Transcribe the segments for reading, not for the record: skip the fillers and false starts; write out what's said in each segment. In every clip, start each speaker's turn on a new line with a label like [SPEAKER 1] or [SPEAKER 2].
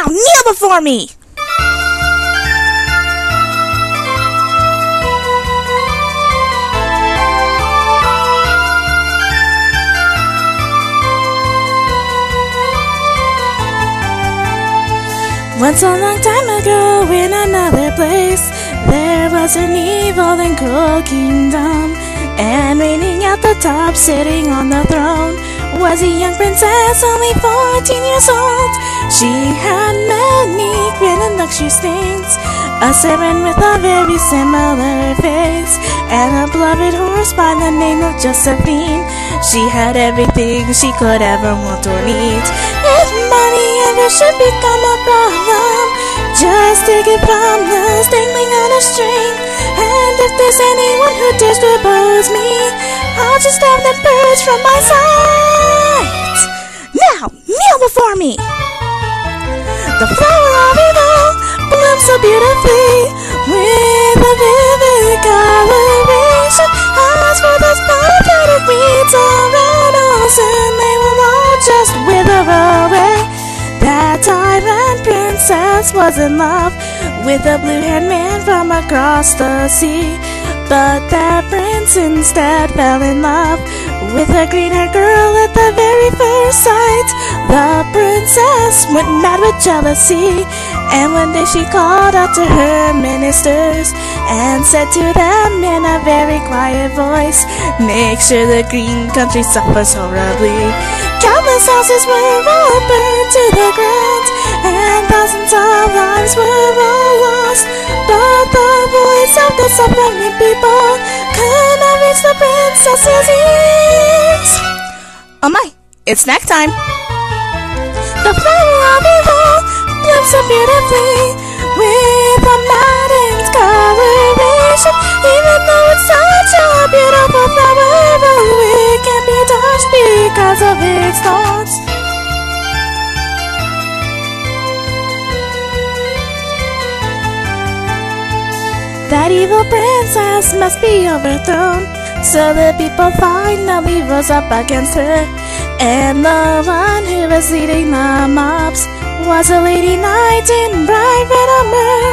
[SPEAKER 1] Now kneel before me! Once a long time ago in another place, there was an evil and cruel kingdom, and reigning at the top, sitting on the throne, was a young princess only 14 years old. She had many great and luxurious things, a servant with a very similar face, and a beloved horse by the name of Josephine. She had everything she could ever want or need. If money ever should become a problem, just take it from us, dangling on a string. And if there's anyone who dares to oppose me, I'll just have them purged from my sight. Now, kneel before me! The flower of evil blooms so beautifully, with a vivid coloration. As for those pathetic weeds around us, and they will all just wither away. That tyrant princess was in love with a blue-haired man from across the sea, but that prince instead fell in love with a green-haired girl at the very first sight. The princess went mad with jealousy, and one day she called out to her ministers and said to them in a very quiet voice, "Make sure the green country suffers horribly." Countless houses were all burned to the ground, and thousands of lives were all lost. But the voice of the suffering people could not reach the princess's ears. Oh my, it's snack time! The flower of evil blooms so beautifully, with a maddened coloration. Even though it's such a beautiful flower, it can't be touched because of its thorns. That evil princess must be overthrown, so the people finally rose up against her. And the one who was leading the mobs was a lady knight in bright red armor.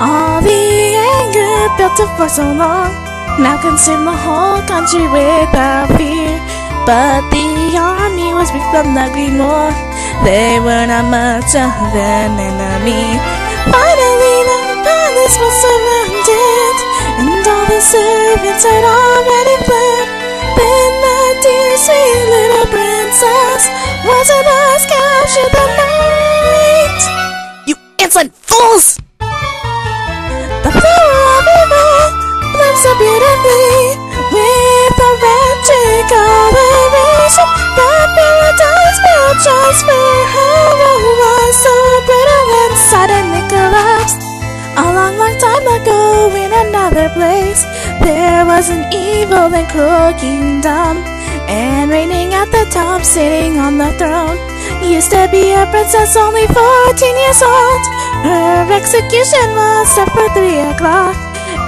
[SPEAKER 1] All the anger built up for so long now consumed the whole country without fear. But the army was weak from the Green War, they were not much of an enemy. Finally the palace was surrounded, and all the servants had already fled. Then the dear sweet little princess was at last captured the night. You insolent fools! The flower of evil blooms so beautifully, with a wretched coloration. The paradise built just for her was so brittle and suddenly collapsed. A long, long time ago in another place, there was an evil and cruel kingdom, and reigning at the top, sitting on the throne, used to be a princess only 14 years old. Her execution was set for 3 o'clock,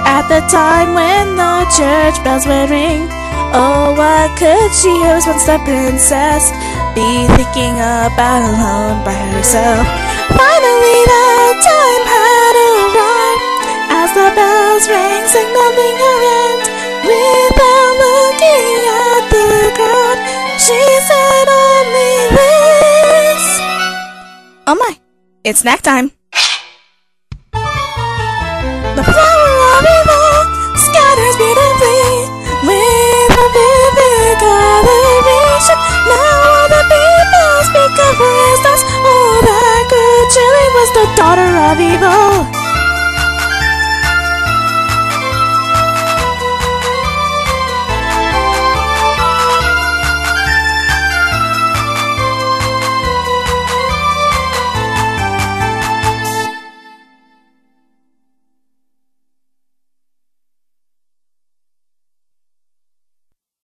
[SPEAKER 1] at the time when the church bells would ring. Oh, what could she, who was once the princess, be thinking about alone by herself? Finally the time had arrived, as the bells rang, signaling her end. Without looking at the crowd, she said only this: "Oh my, it's snack time!" The flower of evil scatters beautifully, with a vivid coloration. Now all the people speak of her as thus. Oh, that girl truly was the daughter of evil.